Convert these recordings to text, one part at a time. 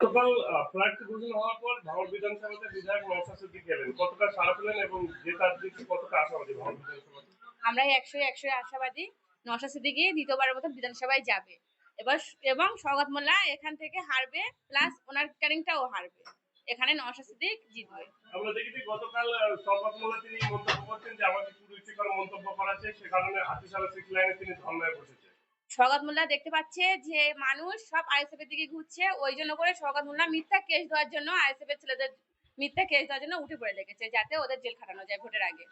গতকাল প্রার্থী ঘোষণা হওয়ার পর ভাঙড় বিধানসভাতে বিধায়ক নওশাদ সিদ্দিকী এলেন। কতটা সাড়া পেলেন এবং জেতার দিকে কতটা আশাবাদী ভাঙড় বিধানসভাতে? আমরা ১০০ আশাবাদী নওশাদ সিদ্দিকী দ্বিতীয়বারের মতো বিধানসভায় যাবে। এবার এবং সওগাত মোল্লা এখান থেকে হারবে, প্লাস ওনার ক্যানিংটাও হারবে। এখানে নওশাদ সিদ্দিক জিতবে। আমরা দেখেছি গতকাল সওগাত মোল্লা তিনি মন্তব্য করছেন যে আমাকে কুরুচিকর মন্তব্য করাছে, সে কারণে হাতিশালা 6 লাইনে তিনি ধর্নায় বসেছে। সওগাত মোল্লা দেখতে পাচ্ছে যে মানুষ সব আইএসএফ এর দিকে ঘুরছে, ওই জন্য করে সওগাত মোল্লা মিথ্যা কেস দেওয়ার জন্য আইএসএফ এর ছেলেদের মিথ্যা কেস দেওয়ার জন্য উঠে পড়ে লেগেছে, যাতে ওদের জেল খাটানো যায় ভোটের আগে।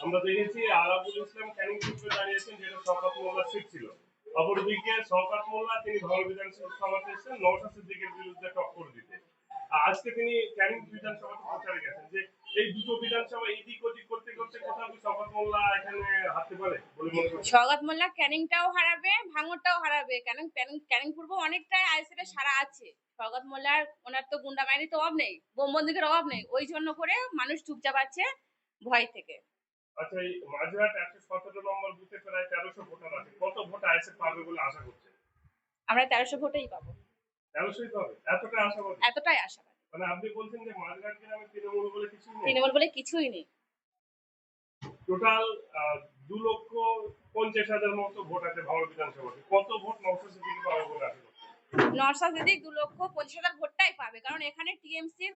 আমরা দেখেছি আরাবুল ইসলাম ক্যানিং সূত্রে জানিয়েছেন যেটা শওকত মোল্লার সিট ছিল। অপরদিকে শওকত মোল্লা তিনি ভাঙড় বিধানসভাতে এসেছেন নওশাদ সিদ্দিকের বিরুদ্ধে টক্কর দিতে। আজকে তিনি ক্যানিং বিধানসভাতে প্রচারে গেছেন যে এই দুটো বিধানসভা এদিক ওদিক করতে করতে কোথাও কি শওকত মোল্লা এখানে হারতে পারে বলে মনে করছেন? সওগাত মোল্লা ক্যানিংটাও হারাবে, ভাঙড়টাও হারাবে। ক্যানিং পূর্ব অনেকটাই আইএসএফ এর সারা আছে। সওগাত মোল্লার ওনার তো গুন্ডা বাহিনীর তো অভাব নেই, বোমবন্দুকের অভাব নেই, ওই জন্য করে মানুষ চুপচাপ আছে ভয় থেকে। আচ্ছা, এই মাঝরাট 117 নম্বর বুথে প্রায় 1300 ভোটার আছে। কত ভোট আইএসএফ পাবে বলে আশা করছেন? আমরা ১৩০০ ভোটেই পাবো। 1300ই পাবে? এতটা আশাবাদী? এতটাই আশাবাদী। মানে আপনি বলছেন যে মাঝরাট গ্রামে তৃণমূল বলে কিছুই নেই? তৃণমূল বলে কিছুই নেই। টোটাল 2,50,000 মতো ভোট আছে ভাঙড় বিধানসভাতে। কত ভোট নওশাদ সিদ্দিকী পাবে বলে আশা করছেন? নওশাদ সিদ্দিক 2,50,000 ভোটটাই পাবে, কারণ এখানে টিএমসির